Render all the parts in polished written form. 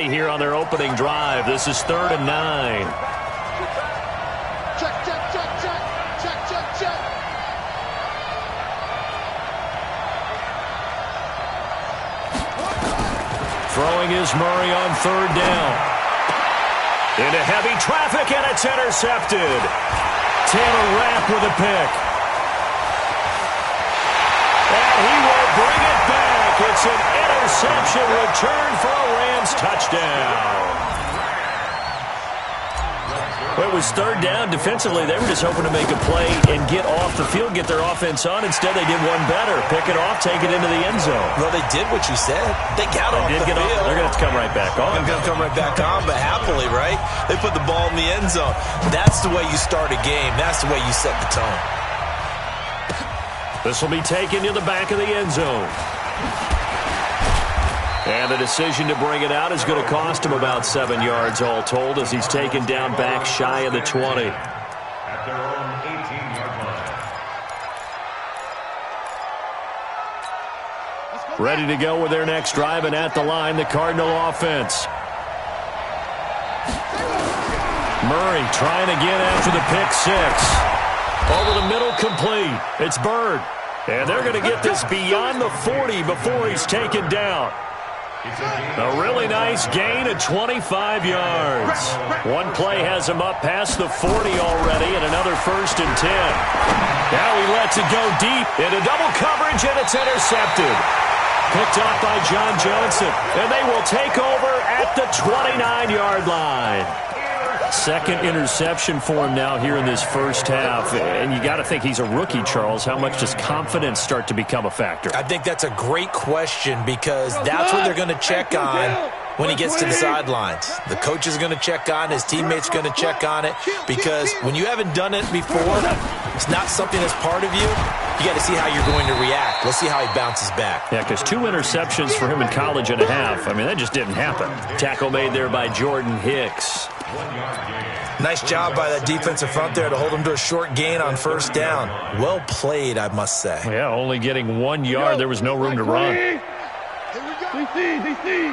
play here on their opening drive. This is 3rd and 9. Check, check, check, check. Check, check, check. Throwing is Murray on 3rd down. Into heavy traffic, and it's intercepted. Taylor Rapp with a pick. And he will bring it back. It's an interception return for a Rams touchdown. Well, it was 3rd down. Defensively, they were just hoping to make a play and get off the field, get their offense on. Instead, they did one better. Pick it off, take it into the end zone. Well, they did what you said. They got off the field. They're going to have to come right back on. They're going to come right back on, but happily, right? They put the ball in the end zone. That's the way you start a game. That's the way you set the tone. This will be taken to the back of the end zone. And the decision to bring it out is going to cost him about 7 yards all told as he's taken down back shy of the 20. At their own 18-yard line. Ready to go with their next drive, and at the line, the Cardinal offense. Murray trying again after the pick six. Over the middle, complete. It's Bird. And they're going to get this beyond the 40 before he's taken down. A really nice gain of 25 yards. One play has him up past the 40 already, and another 1st and 10. Now he lets it go deep into double coverage, and it's intercepted. Picked up by John Johnson, and they will take over at the 29-yard line. Second interception for him now here in this first half. And you got to think he's a rookie, Charles. How much does confidence start to become a factor? I think that's a great question because that's what they're going to check on when he gets to the sidelines. The coach is going to check on, his teammates are going to check on it because when you haven't done it before, it's not something that's part of you. You got to see how you're going to react. Let's see how he bounces back. Yeah, because 2 interceptions for him in college and a half. I mean, that just didn't happen. Tackle made there by Jordan Hicks. Nice job by that defensive front there to hold him to a short gain on 1st down. Well played, I must say. Yeah, only getting 1 yard. There was no room to run. Here we go. DC.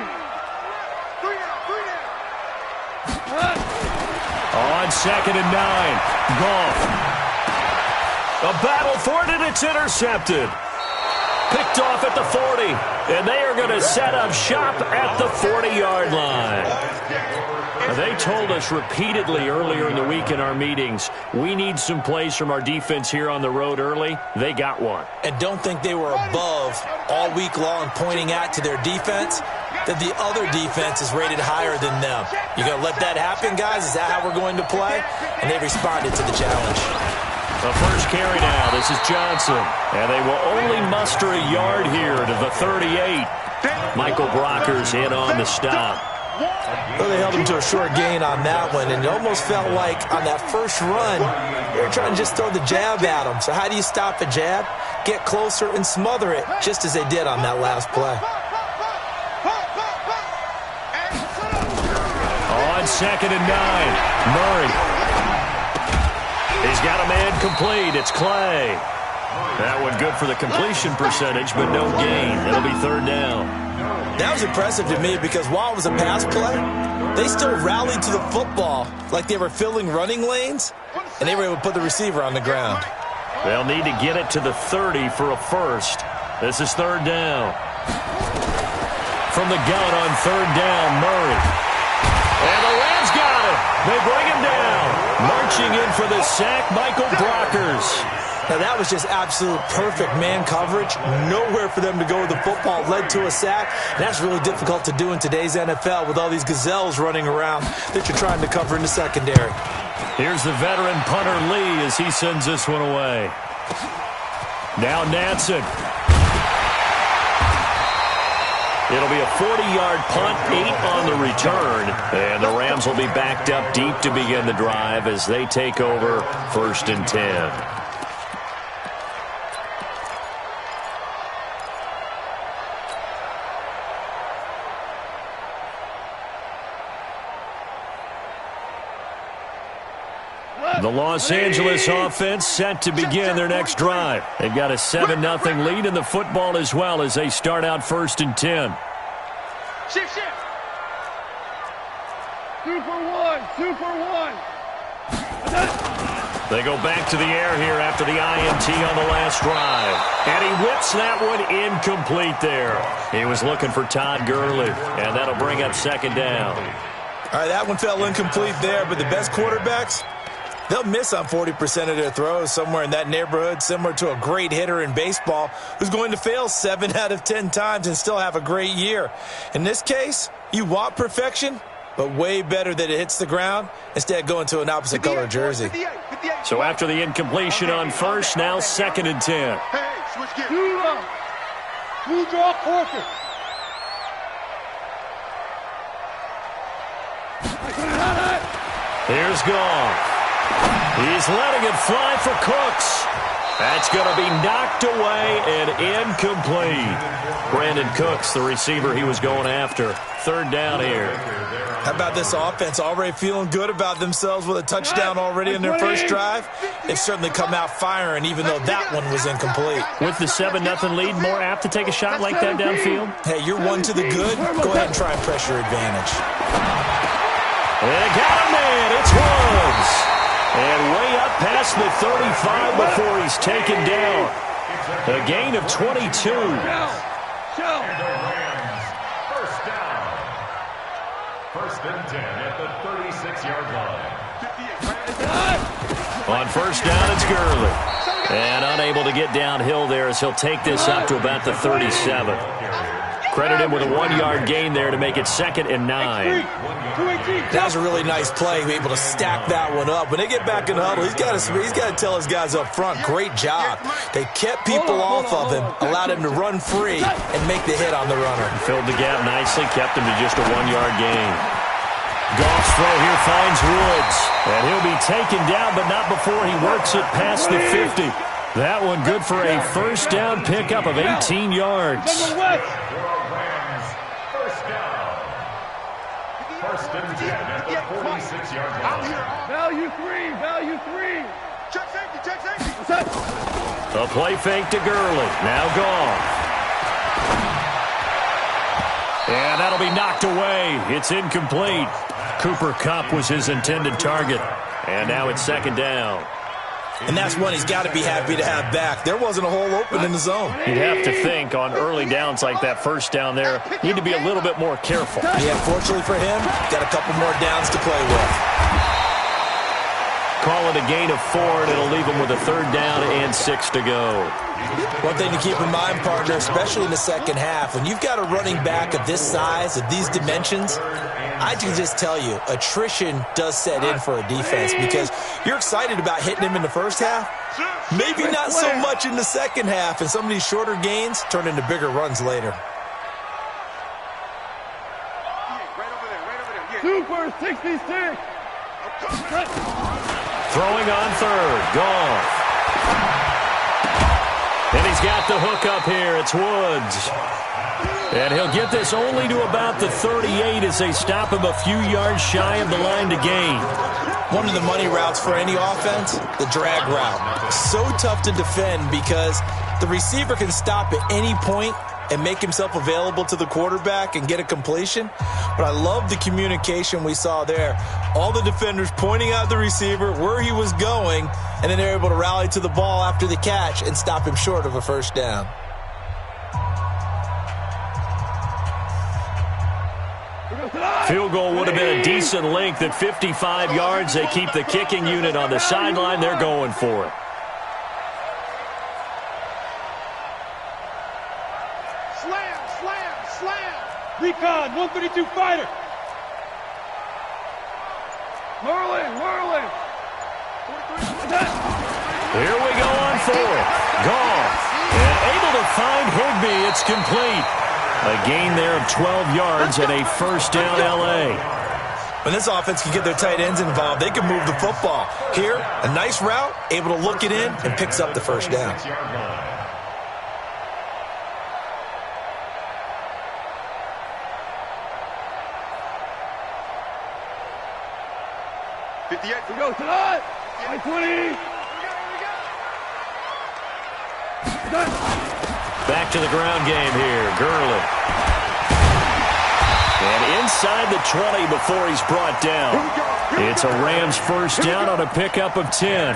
On 2nd and 9. Goff. A battle for it, and it's intercepted. Picked off at the 40. And they are going to set up shop at the 40-yard line. They told us repeatedly earlier in the week in our meetings, we need some plays from our defense here on the road early. They got one. And don't think they were above all week long pointing out to their defense that the other defense is rated higher than them. You're going to let that happen, guys? Is that how we're going to play? And they responded to the challenge. The first carry now. This is Johnson. And they will only muster a yard here to the 38. Michael Brockers in on the stop. Well, they held him to a short gain on that one, and it almost felt like on that first run, they were trying to just throw the jab at him. So how do you stop a jab? Get closer and smother it, just as they did on that last play. On 2nd and 9, Murray. He's got a man complete. It's Clay. That one good for the completion percentage, but no gain. It'll be 3rd down. That was impressive to me because while it was a pass play, they still rallied to the football like they were filling running lanes, and they were able to put the receiver on the ground. They'll need to get it to the 30 for a first. This is 3rd down. From the gun on 3rd down, Murray. And the Rams got him. They bring him down. Marching in for the sack, Michael Brockers. Now, that was just absolute perfect man coverage. Nowhere for them to go with the football. Led to a sack. And that's really difficult to do in today's NFL with all these gazelles running around that you're trying to cover in the secondary. Here's the veteran punter Lee as he sends this one away. Now Nansen. It'll be a 40-yard punt, 8 on the return. And the Rams will be backed up deep to begin the drive as they take over 1st and 10. The Los Angeles offense set to begin their next drive. They've got a 7-0 lead in the football as well as they start out 1st and 10. Shift. Super one. They go back to the air here after the INT on the last drive. And he whips that one incomplete there. He was looking for Todd Gurley, and that'll bring up second down. All right, that one fell incomplete there, but the best quarterbacks, they'll miss on 40% of their throws, somewhere in that neighborhood, similar to a great hitter in baseball who's going to fail 7 out of 10 times and still have a great year. In this case, you want perfection, but way better that it hits the ground instead of going to an opposite color jersey. So after the incompletion on first, now 2nd and 10. Hey, switch gears. Two draw quarter. Here's Goff. He's letting it fly for Cooks. That's going to be knocked away and incomplete. Brandon Cooks, the receiver he was going after. 3rd down here. How about this offense already feeling good about themselves with a touchdown already in their first drive? They've certainly come out firing, even though that one was incomplete. With the 7-0 lead, more apt to take a shot like that downfield? Hey, you're one to the good. Go ahead and try and press your advantage. They got him, man. It's Woods. And way up past the 35 before he's taken down. A gain of 22. First and 10 at the 36-yard line. On first down, it's Gurley. And unable to get downhill there as he'll take this up to about the 37. Credit him with a 1-yard gain there to make it 2nd and 9. That was a really nice play, able to stack that one up. When they get back in the huddle, he's got to tell his guys up front, great job. They kept people off of him, allowed him to run free, and make the hit on the runner. Filled the gap nicely, kept him to just a 1-yard gain. Goff's throw here finds Woods, and he'll be taken down, but not before he works it past the 50. That one good for a first down pickup of 18 yards. First and 10 at the 46-yard line. Value three. Check safety. A play fake to Gurley. Now Goff. And that'll be knocked away. It's incomplete. Cooper Kupp was his intended target. And now it's 2nd down. And that's one he's got to be happy to have back. There wasn't a hole open in the zone. You'd have to think on early downs like that first down there, you need to be a little bit more careful. Yeah, fortunately for him, got a couple more downs to play with. Call it a gain of 4, and it'll leave him with a 3rd down and 6 to go. One thing to keep in mind, partner, especially in the second half, when you've got a running back of this size, of these dimensions, I can just tell you, attrition does set in for a defense because you're excited about hitting him in the first half. Maybe not so much in the second half, and some of these shorter gains turn into bigger runs later. Super 66. Throwing on 3rd. Goff. And he's got the hook up here. It's Woods. And he'll get this only to about the 38 as they stop him a few yards shy of the line to gain. One of the money routes for any offense, the drag route. So tough to defend because the receiver can stop at any point and make himself available to the quarterback and get a completion. But I love the communication we saw there. All the defenders pointing out the receiver, where he was going, and then they're able to rally to the ball after the catch and stop him short of a first down. Field goal would have been a decent length at 55 yards. They keep the kicking unit on the sideline. They're going for it. Slam. Recon, 132 fighter. Merlin. Here we go on 4th. Goff. And able to find Higbee. It's complete. A gain there of 12 yards and a first down L.A. When this offense can get their tight ends involved, they can move the football. Here, a nice route, able to look it in, and picks up the first down. We go tonight. 20. Back to the ground game here. Gurley. And inside the 20 before he's brought down. It's a Rams first down on a pickup of 10.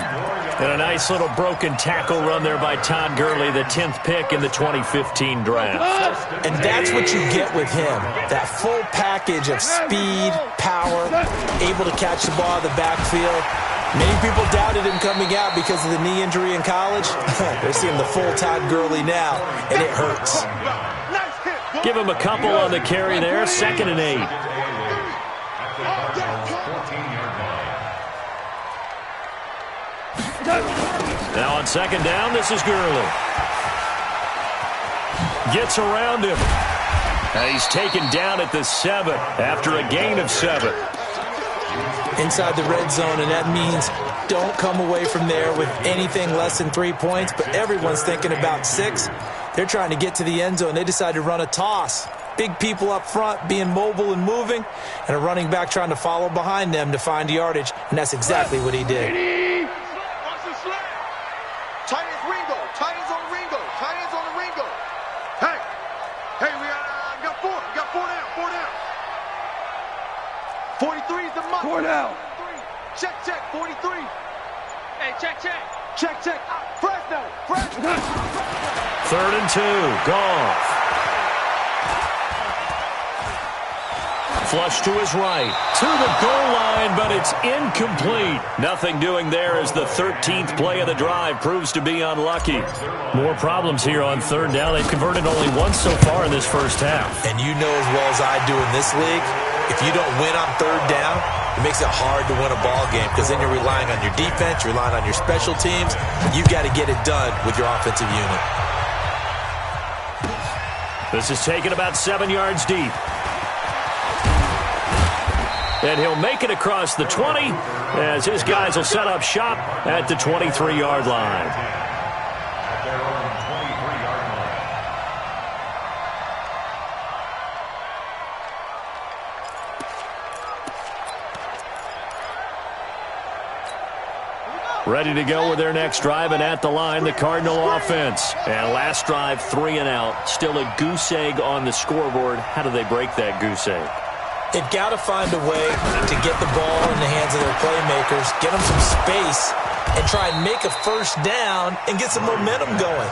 And a nice little broken tackle run there by Todd Gurley, the 10th pick in the 2015 draft. And that's what you get with him. That full package of speed, power, able to catch the ball in the backfield. Many people doubted him coming out because of the knee injury in college. They're seeing the full Todd Gurley now, and it hurts. Give him a couple on the carry there, 2nd and 8. Now on 2nd down, this is Gurley. Gets around him. He's taken down at the 7 after a gain of 7. Inside the red zone, and that means don't come away from there with anything less than 3 points, but everyone's thinking about 6. They're trying to get to the end zone. They decide to run a toss. Big people up front being mobile and moving, and a running back trying to follow behind them to find yardage, and that's exactly what he did. Four down. Check, 43. Hey, check. Check. Fresno. 3rd and 2. Goff. Flush to his right. To the goal line, but it's incomplete. Nothing doing there as the 13th play of the drive proves to be unlucky. More problems here on 3rd down. They've converted only once so far in this first half. And you know as well as I do in this league, if you don't win on 3rd down, it makes it hard to win a ball game because then you're relying on your defense, you're relying on your special teams, and you've got to get it done with your offensive unit. This is taken about 7 yards deep. And he'll make it across the 20 as his guys will set up shop at the 23-yard line. Ready to go with their next drive, and at the line, the Cardinal offense. And last drive, 3 and out. Still a goose egg on the scoreboard. How do they break that goose egg? They've got to find a way to get the ball in the hands of their playmakers, get them some space, and try and make a first down and get some momentum going.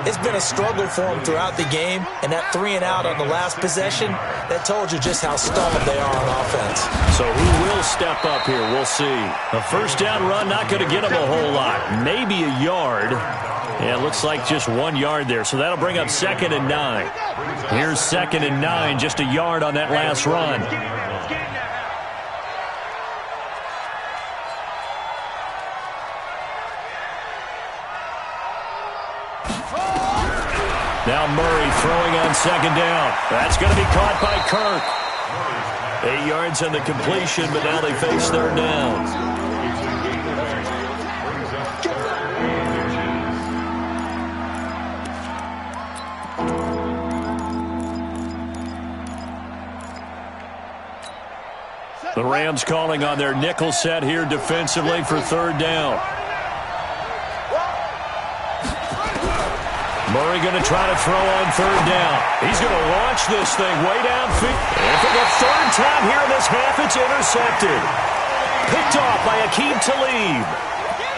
It's been a struggle for them throughout the game, and that 3 and out on the last possession, that told you just how stalled they are on offense. So who will step up here? We'll see. A first down run, not going to get them a whole lot. Maybe a yard. Yeah, it looks like just 1 yard there, so that'll bring up 2nd and 9. Here's 2nd and 9, just a yard on that last run. Now Murray throwing on 2nd down. That's going to be caught by Kirk. 8 yards on the completion, but now they face 3rd down. The Rams calling on their nickel set here defensively for 3rd down. Murray going to try to throw on 3rd down. He's going to launch this thing way downfield. And for the 3rd time here in this half, it's intercepted. Picked off by Aqib Talib.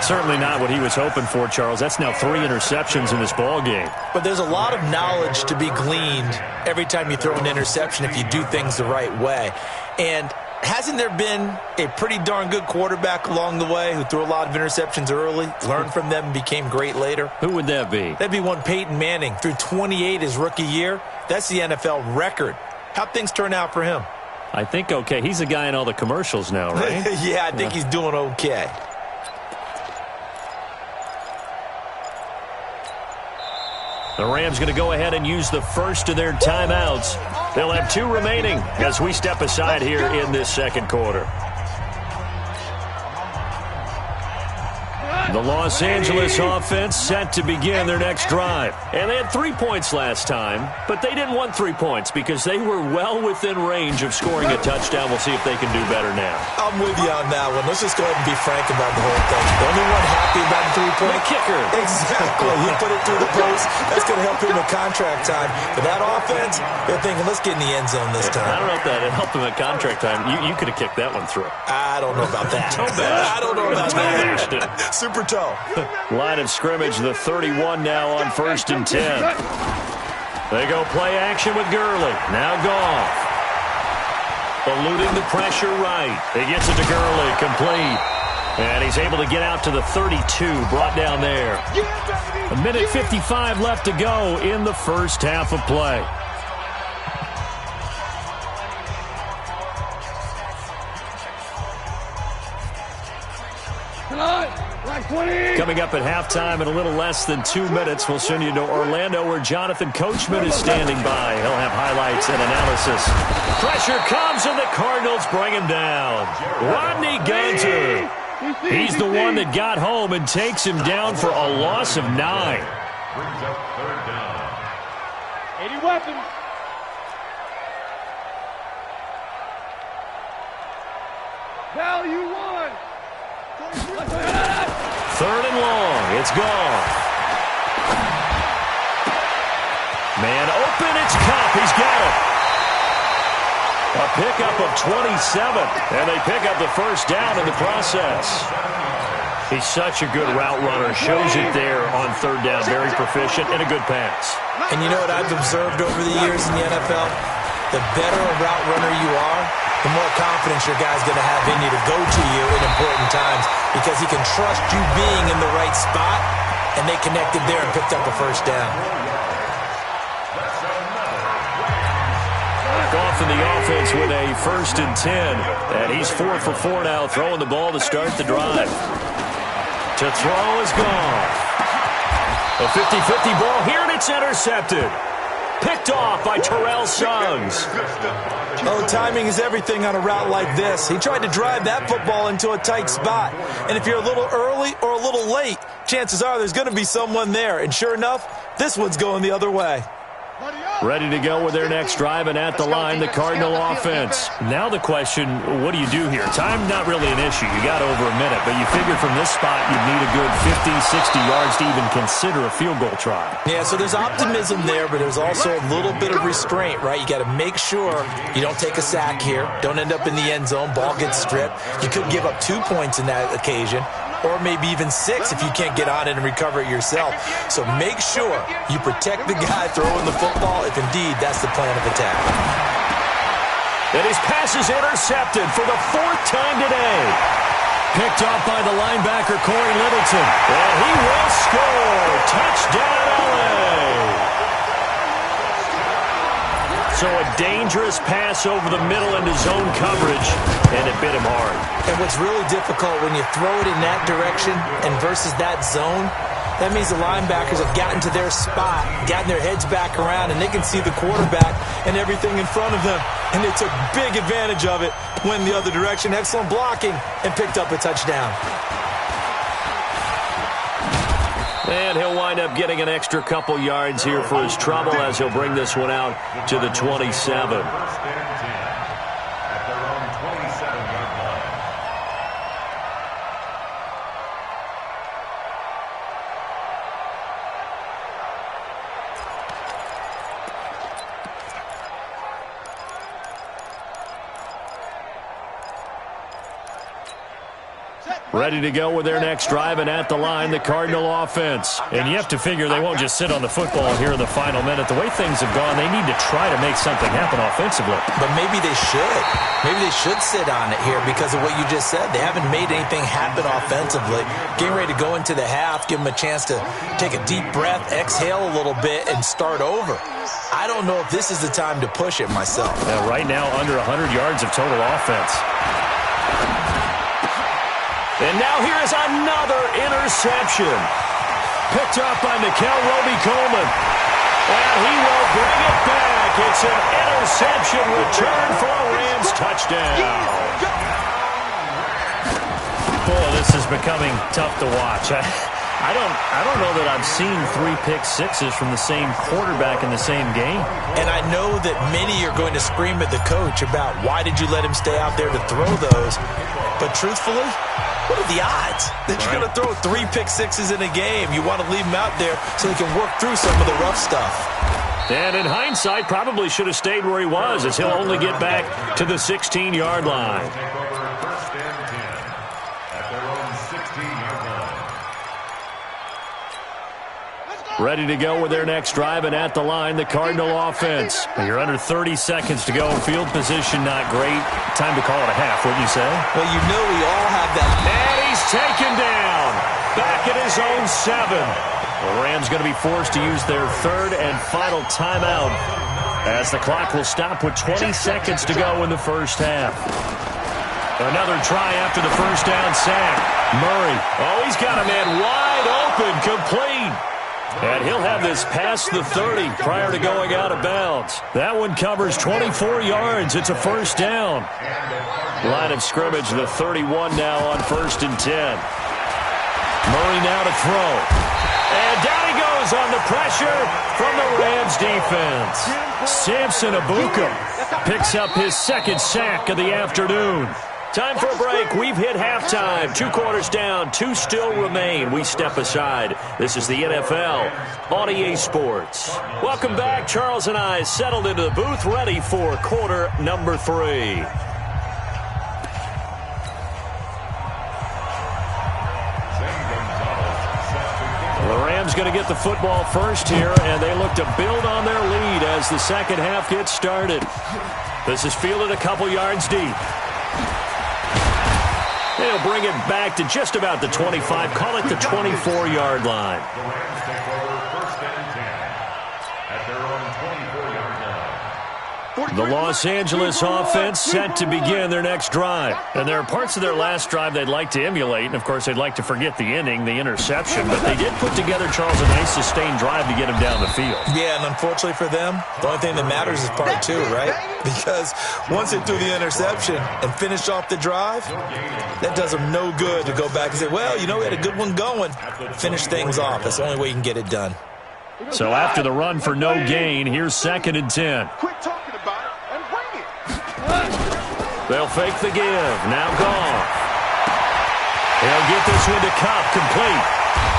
Certainly not what he was hoping for, Charles. That's now 3 interceptions in this ball game. But there's a lot of knowledge to be gleaned every time you throw an interception if you do things the right way. And hasn't there been a pretty darn good quarterback along the way who threw a lot of interceptions early, learned from them, and became great later? Who would that be? That'd be one Peyton Manning. Threw 28 his rookie year. That's the NFL record. How'd things turn out for him? I think okay. He's a guy in all the commercials now, right? Yeah, I think he's doing okay. The Rams going to go ahead and use the first of their timeouts. They'll have 2 remaining as we step aside here in this 2nd quarter. The Los Angeles offense set to begin their next drive. And they had 3 points last time, but they didn't want 3 points because they were well within range of scoring a touchdown. We'll see if they can do better now. I'm with you on that one. Let's just go ahead and be frank about the whole thing. The only one happy about the 3-point kicker. Exactly. He put it through the post. That's going to help him with contract time. But that offense, they're thinking, let's get in the end zone this time. I don't know if that helped him at contract time. You could have kicked that one through. I don't know about that. I don't know about that. Super toe. Line of scrimmage, the 31 now on 1st and 10. They go play action with Gurley. Now Goff. Eluding the pressure right. He gets it to Gurley, complete. And he's able to get out to the 32, brought down there. 1:55 left to go in the first half of play. Coming up at halftime in a little less than 2 minutes, we'll send you to Orlando where Jonathan Coachman is standing by. He'll have highlights and analysis. Pressure comes and the Cardinals bring him down. Rodney Gunter. He's the one that got home and takes him down for a loss of 9. Brings up 3rd down. 80 weapons. Value 1. 3rd and long. It's gone. Man open. It's Cup. He's got it. A pickup of 27. And they pick up the first down in the process. He's such a good route runner. Shows it there on 3rd down. Very proficient and a good pass. And you know what I've observed over the years in the NFL? The better a route runner you are, the more confidence your guy's going to have in you to go to you in important times because he can trust you being in the right spot, and they connected there and picked up a first down. Goff in the offense with a 1st and 10, and he's 4 for 4 now, throwing the ball to start the drive. To throw is Goff. A 50-50 ball here, and it's intercepted. Picked off by Terrell Suggs. Oh, timing is everything on a route like this. He tried to drive that football into a tight spot. And if you're a little early or a little late, chances are there's going to be someone there. And sure enough, this one's going the other way. Ready to go with their next drive, and at the line, the Cardinal offense. Now the question, what do you do here? Time not really an issue. You got over a minute, but you figure from this spot you'd need a good 50, 60 yards to even consider a field goal try. Yeah, so there's optimism there, but there's also a little bit of restraint, right? You got to make sure you don't take a sack here. Don't end up in the end zone. Ball gets stripped. You could give up 2 points in that occasion, or maybe even 6 if you can't get on it and recover it yourself. So make sure you protect the guy throwing the football if indeed that's the plan of attack. And his pass is intercepted for the 4th time today. Picked off by the linebacker, Corey Littleton. And he will score. Touchdown, LA. So a dangerous pass over the middle into zone coverage, and it bit him hard. And what's really difficult when you throw it in that direction and versus that zone, that means the linebackers have gotten to their spot, gotten their heads back around, and they can see the quarterback and everything in front of them. And they took big advantage of it, went the other direction, excellent blocking, and picked up a touchdown. And he'll wind up getting an extra couple yards here for his trouble as he'll bring this one out to the 27. 1st and 10 at their own 27-yard line. Ready to go with their next drive, and at the line, the Cardinal offense. And you have to figure they won't just sit on the football here in the final minute. The way things have gone, they need to try to make something happen offensively. But maybe they should. Maybe they should sit on it here because of what you just said. They haven't made anything happen offensively. Getting ready to go into the half, give them a chance to take a deep breath, exhale a little bit, and start over. I don't know if this is the time to push it myself. Now, right now, under 100 yards of total offense. And now here is another interception. Picked up by Mikel Roby-Coleman. And he will bring it back. It's an interception return for a Rams touchdown. Boy, this has becoming tough to watch. I don't know that I've seen 3 pick sixes from the same quarterback in the same game. And I know that many are going to scream at the coach about why did you let him stay out there to throw those. But truthfully, what are the odds that you're going to throw 3 pick sixes in a game? You want to leave him out there so he can work through some of the rough stuff. And in hindsight, probably should have stayed where he was, as he'll only get back to the 16-yard line. Ready to go with their next drive, and at the line, the Cardinal offense. You're under 30 seconds to go. Field position not great. Time to call it a half, wouldn't you say? Well, you know we all have that. And he's taken down. Back at his own 7. The Rams going to be forced to use their 3rd and final timeout, as the clock will stop with 20 seconds to go in the first half. Another try after the first down sack. Murray. Oh, he's got a man wide open, complete. And he'll have this past the 30 prior to going out of bounds. That one covers 24 yards. It's a first down. Line of scrimmage, the 31 now on 1st and 10. Murray now to throw. And down he goes on the pressure from the Rams defense. Samson Abuka picks up his 2nd sack of the afternoon. Time for a break. We've hit halftime. 2 quarters down. 2 still remain. We step aside. This is the NFL on EA Sports. Welcome back. Charles and I settled into the booth, ready for quarter number 3. The Rams going to get the football first here, and they look to build on their lead as the second half gets started. This is fielded a couple yards deep. They'll bring it back to just about the 25. Call it the 24-yard line. The Rams take over 1st and 10 at their own 24-yard line. The Los Angeles offense set to begin their next drive. And there are parts of their last drive they'd like to emulate. And, of course, they'd like to forget the inning, the interception. But they did put together, Charles, a nice sustained drive to get him down the field. Yeah, and unfortunately for them, the only thing that matters is part 2, right? Because once they threw the interception and finished off the drive, that does them no good to go back and say, well, you know, we had a good one going. Finish things off. That's the only way you can get it done. So after the run for no gain, here's 2nd and 10. Quit talking about it and bring it. They'll fake the give. Now gone. He'll get this one to Cobb, complete.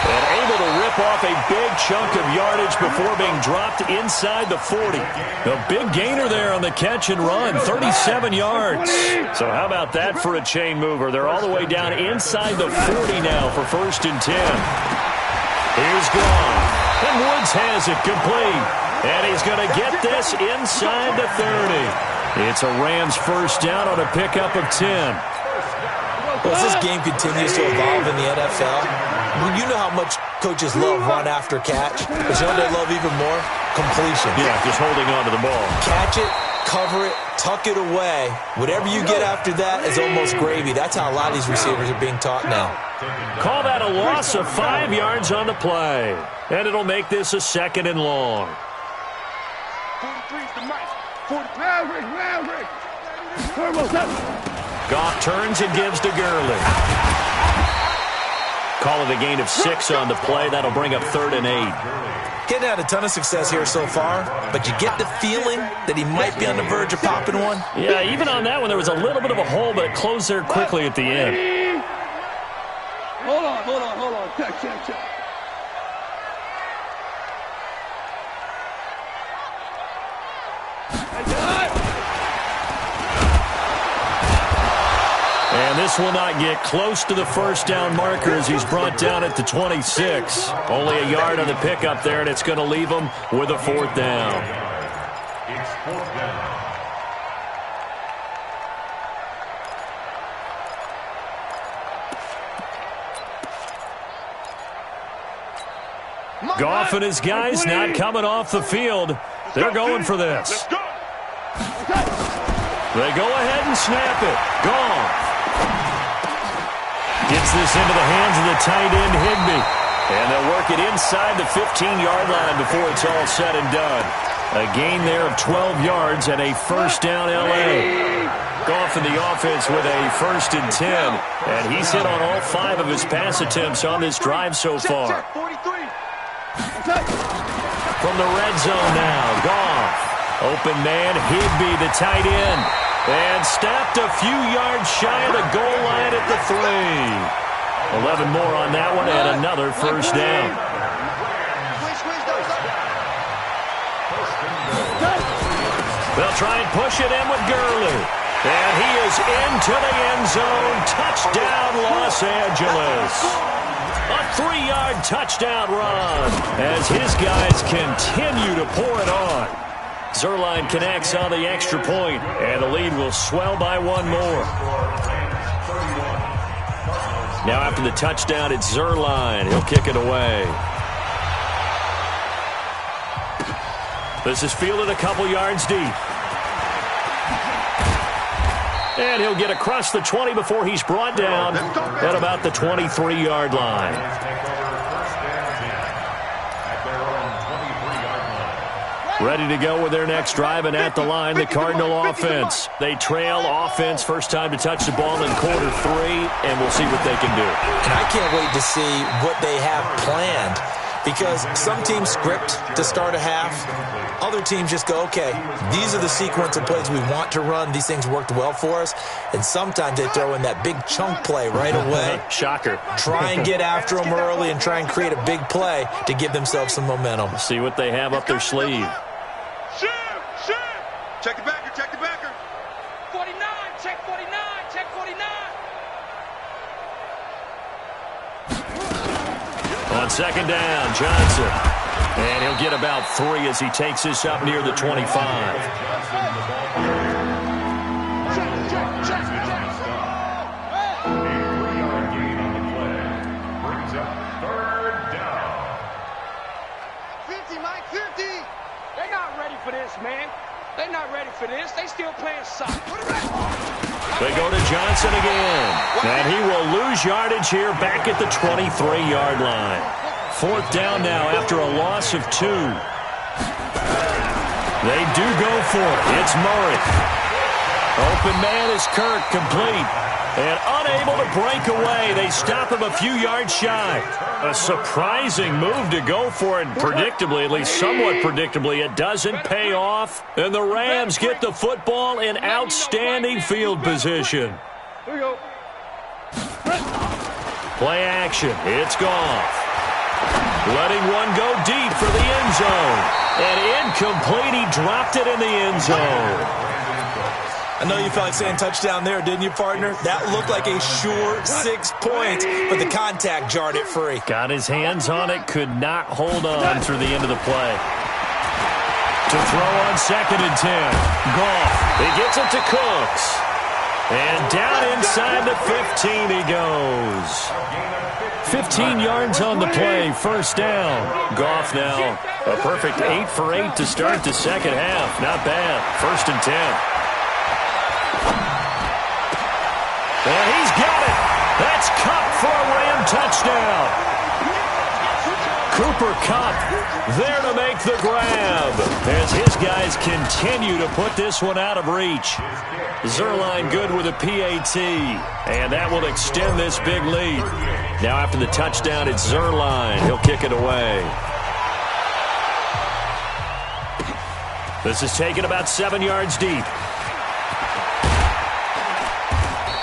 And able to rip off a big chunk of yardage before being dropped inside the 40. A big gainer there on the catch and run, 37 yards. So how about that for a chain mover? They're all the way down inside the 40 now for 1st and 10. Here's gone. And Woods has it complete. And he's going to get this inside the 30. It's a Rams first down on a pickup of 10. Well, as this game continues to evolve in the NFL, you know how much coaches love run after catch, but you know what they love even more? Completion. Yeah, just holding on to the ball. Catch it, cover it, tuck it away. Whatever you get after that is almost gravy. That's how a lot of these receivers are being taught now. Call that a loss of 5 yards on the play. And it'll make this a 2nd and long. 43's the mic. 40. Goff turns and gives to Gurley. Call it a gain of 6 on the play. That'll bring up 3rd and 8. Getting had a ton of success here so far, but you get the feeling that he might be on the verge of popping one. Yeah, even on that one, there was a little bit of a hole, but it closed there quickly at the end. Hold on. Check. And this will not get close to the first down marker as he's brought down at the 26. Only a yard on the pickup there, and it's going to leave him with a 4th down. It's 4th down. Goff and his guys not coming off the field. They're going for this. They go ahead and snap it. Goff gets this into the hands of the tight end, Higbee. And they'll work it inside the 15-yard line before it's all said and done. A gain there of 12 yards and a first down, L.A. Goff in the offense with a 1st and 10. And he's hit on all 5 of his pass attempts on this drive so far. From the red zone now, Goff. Open man, Higbee, the tight end. And stopped a few yards shy of the goal line at the 3. 11 more on that one and another 1st down. They'll try and push it in with Gurley. And he is into the end zone. Touchdown, Los Angeles. A 3-yard touchdown run as his guys continue to pour it on. Zuerlein connects on the extra point, and the lead will swell by 1 more. Now after the touchdown, it's Zuerlein. He'll kick it away. This is fielded a couple yards deep. And he'll get across the 20 before he's brought down at about the 23-yard line. Ready to go with their next drive, and at the line, the Cardinal offense. They trail offense, first time to touch the ball in quarter 3, and we'll see what they can do. And I can't wait to see what they have planned, because some teams script to start a half. Other teams just go, okay, these are the sequence of plays we want to run. These things worked well for us. And sometimes they throw in that big chunk play right away. Shocker. Try and get after them early and try and create a big play to give themselves some momentum. See what they have up their sleeve. Check the backer, check the backer. 49, check 49, check 49. On 2nd down, Johnson. And he'll get about 3 as he takes this up near the 25. They're not ready for this, man. They're not ready for this. They still playing soccer. They go to Johnson again. And he will lose yardage here back at the 23-yard line. 4th down now after a loss of 2. They do go for it. It's Murray. Open man is Kirk, complete. And unable to break away. They stop him a few yards shy. A surprising move to go for it. Predictably, at least somewhat predictably, it doesn't pay off. And the Rams get the football in outstanding field position. Here we go. Play action. It's Goff. Letting one go deep for the end zone. And incomplete. He dropped it in the end zone. I know you felt like saying touchdown there, didn't you, partner? That looked like a sure 6 points, but the contact jarred it free. Got his hands on it, could not hold on through the end of the play. To throw on 2nd and 10. Goff. He gets it to Cooks. And down inside the 15 he goes. 15 yards on the play, 1st down. Goff now a perfect 8 for 8 to start the second half. Not bad. 1st and 10. And he's got it. That's Kupp for a Ram touchdown. Cooper Kupp there to make the grab as his guys continue to put this one out of reach. Zuerlein good with a PAT, and that will extend this big lead. Now after the touchdown, it's Zuerlein. He'll kick it away. This is taken about 7 yards deep.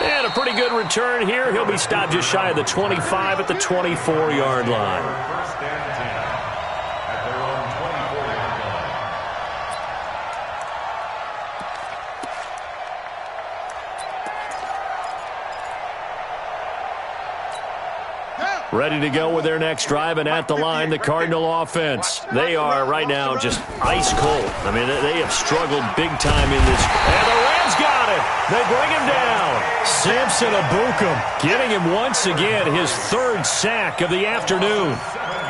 And a pretty good return here. He'll be stopped just shy of the 25 at the 24-yard line. Ready to go with their next drive, and at the line, the Cardinal offense. They are right now just ice cold. I mean, they have struggled big time in this. And the Rams got it. They bring him down. Samson Abukum getting him once again his 3rd sack of the afternoon.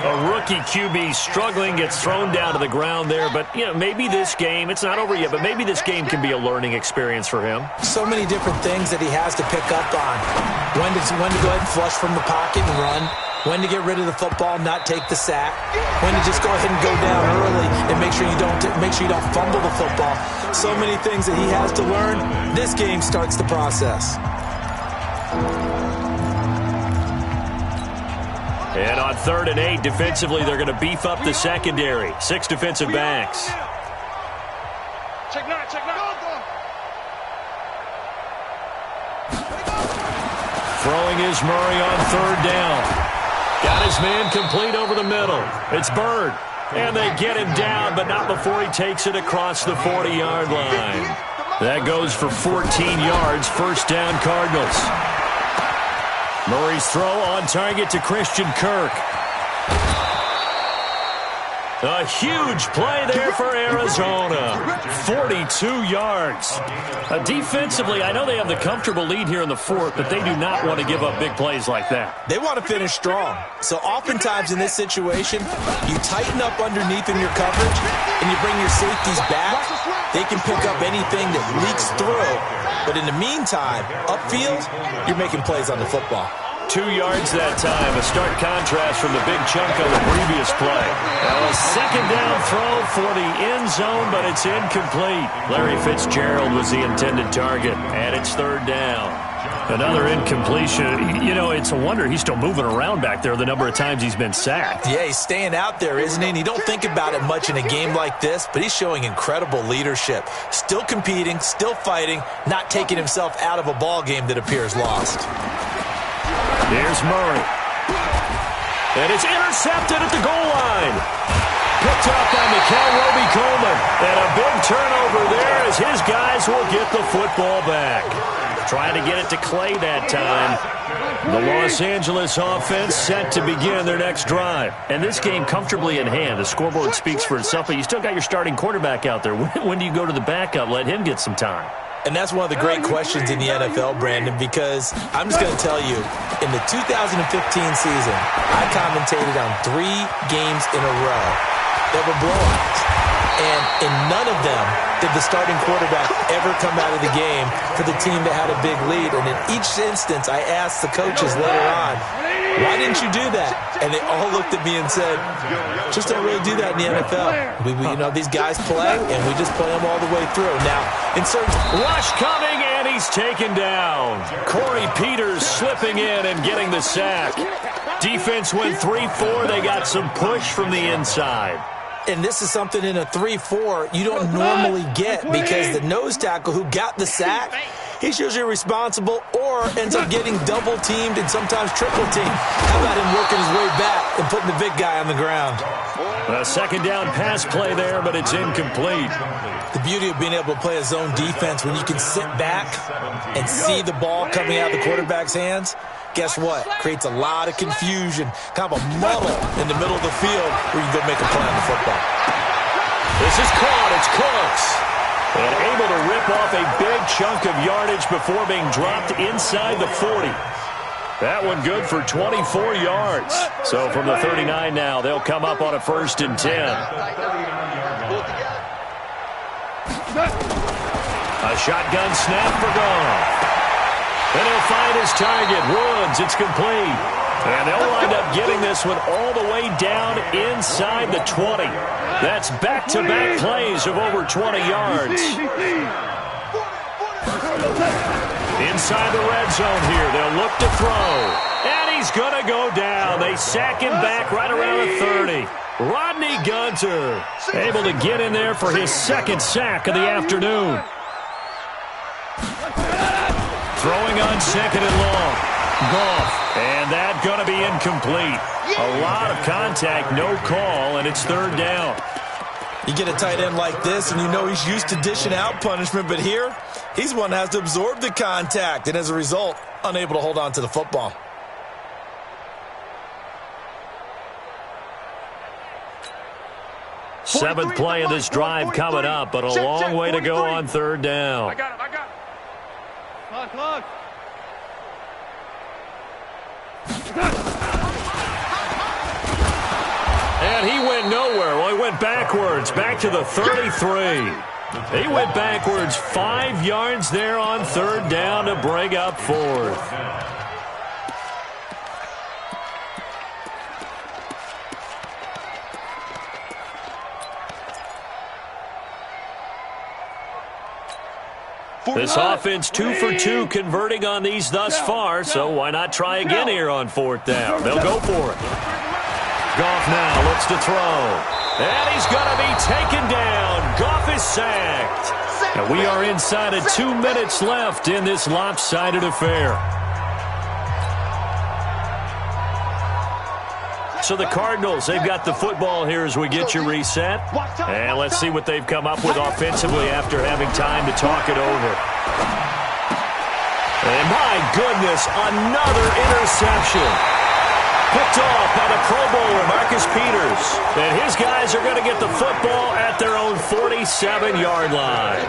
A rookie QB struggling, gets thrown down to the ground there. But, you know, maybe this game, it's not over yet, but maybe this game can be a learning experience for him. So many different things that he has to pick up on. When to go ahead and flush from the pocket and run. When to get rid of the football, not take the sack. When to just go ahead and go down early and make sure you don't fumble the football. So many things that he has to learn. This game starts the process. And on 3rd and 8, defensively, they're going to beef up the secondary. 6 defensive backs. Check 9, check 9. Throwing is Murray on 3rd down. Got his man complete over the middle. It's Bird. And they get him down, but not before he takes it across the 40-yard line. That goes for 14 yards. 1st down, Cardinals. Murray's throw on target to Christian Kirk. A huge play there for Arizona. 42 yards. Defensively, I know they have the comfortable lead here in the 4th, but they do not want to give up big plays like that. They want to finish strong. So oftentimes in this situation, you tighten up underneath in your coverage and you bring your safeties back. They can pick up anything that leaks through. But in the meantime, upfield, you're making plays on the football. 2 yards that time. A stark contrast from the big chunk on the previous play. Now a 2nd down throw for the end zone, but it's incomplete. Larry Fitzgerald was the intended target, and it's 3rd down. Another incompletion. You know, it's a wonder he's still moving around back there the number of times he's been sacked. Yeah, he's staying out there, isn't he? And you don't think about it much in a game like this, but he's showing incredible leadership. Still competing, still fighting, not taking himself out of a ball game that appears lost. Here's Murray. And it's intercepted at the goal line. Picked up by Mikel Roby-Coleman. And a big turnover there as his guys will get the football back. Trying to get it to Clay that time. The Los Angeles offense set to begin their next drive. And this game comfortably in hand. The scoreboard speaks for itself, but you still got your starting quarterback out there. When do you go to the backup? Let him get some time. And that's one of the great questions in the NFL, Brandon, because I'm just going to tell you, in the 2015 season, I commentated on 3 games in a row that were blowouts. And in none of them did the starting quarterback ever come out of the game for the team that had a big lead. And in each instance, I asked the coaches later on, why didn't you do that? And they all looked at me and said, just don't really do that in the NFL. You know, these guys play, and we just play them all the way through. Now, in certain... Rush coming, and he's taken down. Corey Peters slipping in and getting the sack. Defense went 3-4. They got some push from the inside. And this is something in a 3-4 you don't normally get because the nose tackle who got the sack, he's usually responsible or ends up getting double-teamed and sometimes triple-teamed. How about him working his way back and putting the big guy on the ground? A 2nd down pass play there, but it's incomplete. The beauty of being able to play a zone defense when you can sit back and see the ball coming out of the quarterback's hands, guess what? Creates a lot of confusion, kind of a muddle in the middle of the field where you can go make a play on the football. This is caught. It's close. And able to rip off a big chunk of yardage before being dropped inside the 40. That one good for 24 yards. So from the 39 now, they'll come up on a 1st and 10. A shotgun snap for Goff. And he'll find his target. Woods, it's complete. And they'll wind up getting this one all the way down inside the 20. That's back-to-back plays of over 20 yards. Inside the red zone here, they'll look to throw. And he's going to go down. They sack him back right around the 30. Rodney Gunter able to get in there for his 2nd sack of the afternoon. Throwing on 2nd and long. Goff, and that going to be incomplete. A lot of contact, no call, and it's 3rd down. You get a tight end like this, and you know he's used to dishing out punishment, but here, he's one that has to absorb the contact, and as a result, unable to hold on to the football. Seventh play of this drive coming up, but a long way to go on 3rd down. I got it. Look. And he went nowhere. Well, he went backwards, back to the 33. He went backwards 5 yards there on 3rd down to bring up 4th. This offense 2 for 2 converting on these thus far, so why not try again here on 4th down? They'll go for it. Goff now looks to throw. And he's going to be taken down. Goff is sacked. And we are inside of 2 minutes left in this lopsided affair. So the Cardinals, they've got the football here as we get you reset. And let's see what they've come up with offensively after having time to talk it over. And my goodness, another interception. Picked off by the Pro Bowler, Marcus Peters. And his guys are going to get the football at their own 47-yard line.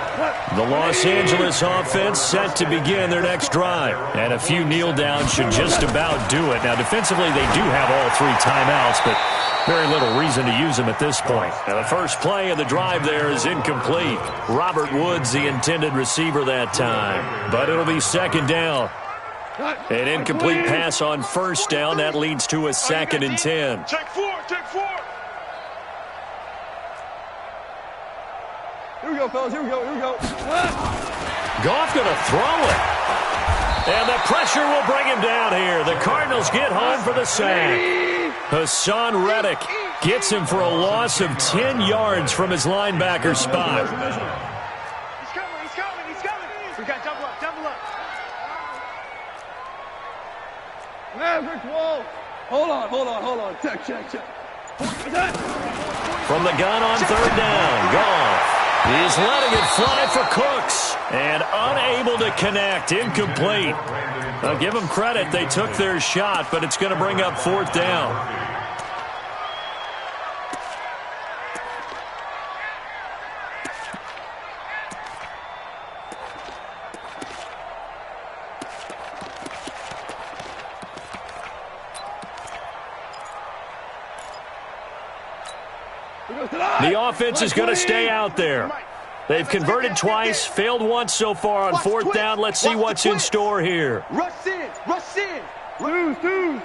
The Los Angeles offense set to begin their next drive. And a few kneel downs should just about do it. Now, defensively, they do have all 3 timeouts, but very little reason to use them at this point. Now, the first play of the drive there is incomplete. Robert Woods, the intended receiver that time. But it'll be 2nd down. An incomplete pass on 1st down. That leads to a 2nd and 10. Take 4, take 4. Here we go, fellas. Here we go, here we go. Goff going to throw it. And the pressure will bring him down here. The Cardinals get home for the sack. Hassan Reddick gets him for a loss of 10 yards from his linebacker spot. He's coming. We got double up. Maverick Wolf. Hold on. Check. From the gun on 3rd down, Goff. He's letting it fly for Cooks. And unable to connect, incomplete. I'll give them credit, they took their shot, but it's going to bring up 4th down. The offense is going to stay out there. They've converted twice, failed once so far on 4th down. Let's see what's in store here. Rush in. Two.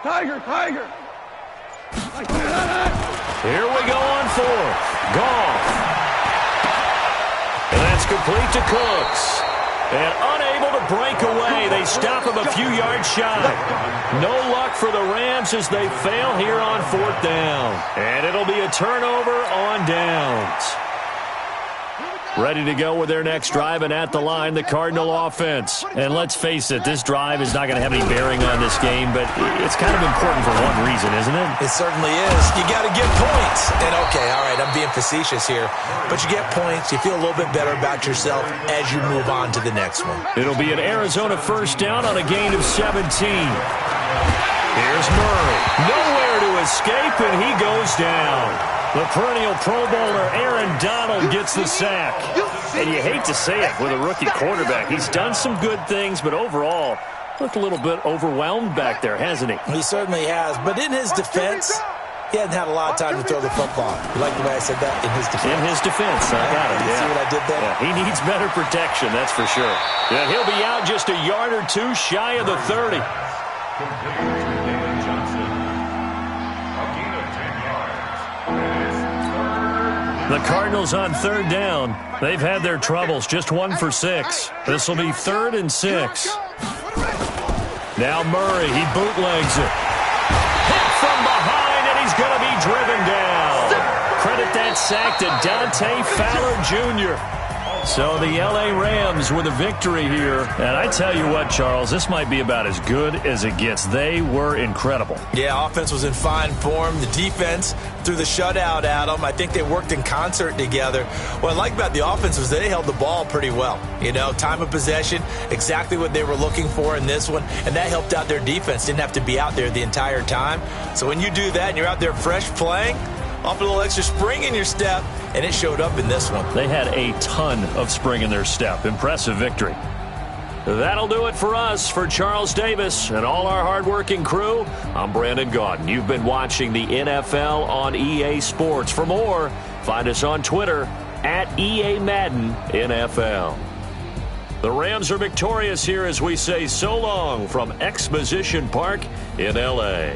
Tiger. Here we go on 4th. Goff. And that's complete to Cooks. And unable to break away. They stop him a few yards shy. No luck for the Rams as they fail here on 4th down. And it'll be a turnover on downs. Ready to go with their next drive, and at the line, the Cardinal offense. And let's face it, this drive is not going to have any bearing on this game, but it's kind of important for one reason, isn't it? It certainly is. You got to get points. And okay, all right, I'm being facetious here, but you get points, you feel a little bit better about yourself as you move on to the next one. It'll be an Arizona 1st down on a gain of 17. Here's Murray. Nowhere to escape, and he goes down. The perennial Pro Bowler Aaron Donald gets the sack. And you hate to say it with a rookie quarterback. He's done some good things, but overall, looked a little bit overwhelmed back there, hasn't he? He certainly has. But in his defense, he hasn't had a lot of time to throw the football. You like the way I said that? In his defense. In his defense. I got it. You see what I did there? Yeah, he needs better protection, that's for sure. Yeah, he'll be out just a yard or two shy of the 30. The Cardinals on 3rd down. They've had their troubles, just 1 for 6. This will be 3rd and 6. Now Murray, he bootlegs it. Hit from behind, and he's going to be driven down. Credit that sack to Dante Fowler Jr. So the L.A. Rams with a victory here. And I tell you what, Charles, this might be about as good as it gets. They were incredible. Yeah, offense was in fine form. The defense threw the shutout at them. I think they worked in concert together. What I like about the offense was they held the ball pretty well. You know, time of possession, exactly what they were looking for in this one. And that helped out their defense. Didn't have to be out there the entire time. So when you do that and you're out there fresh playing, off a little extra spring in your step, and it showed up in this one. They had a ton of spring in their step. Impressive victory. That'll do it for us. For Charles Davis and all our hardworking crew, I'm Brandon Gaudin. You've been watching the NFL on EA Sports. For more, find us on Twitter at EA Madden NFL. The Rams are victorious here as we say so long from Exposition Park in L.A.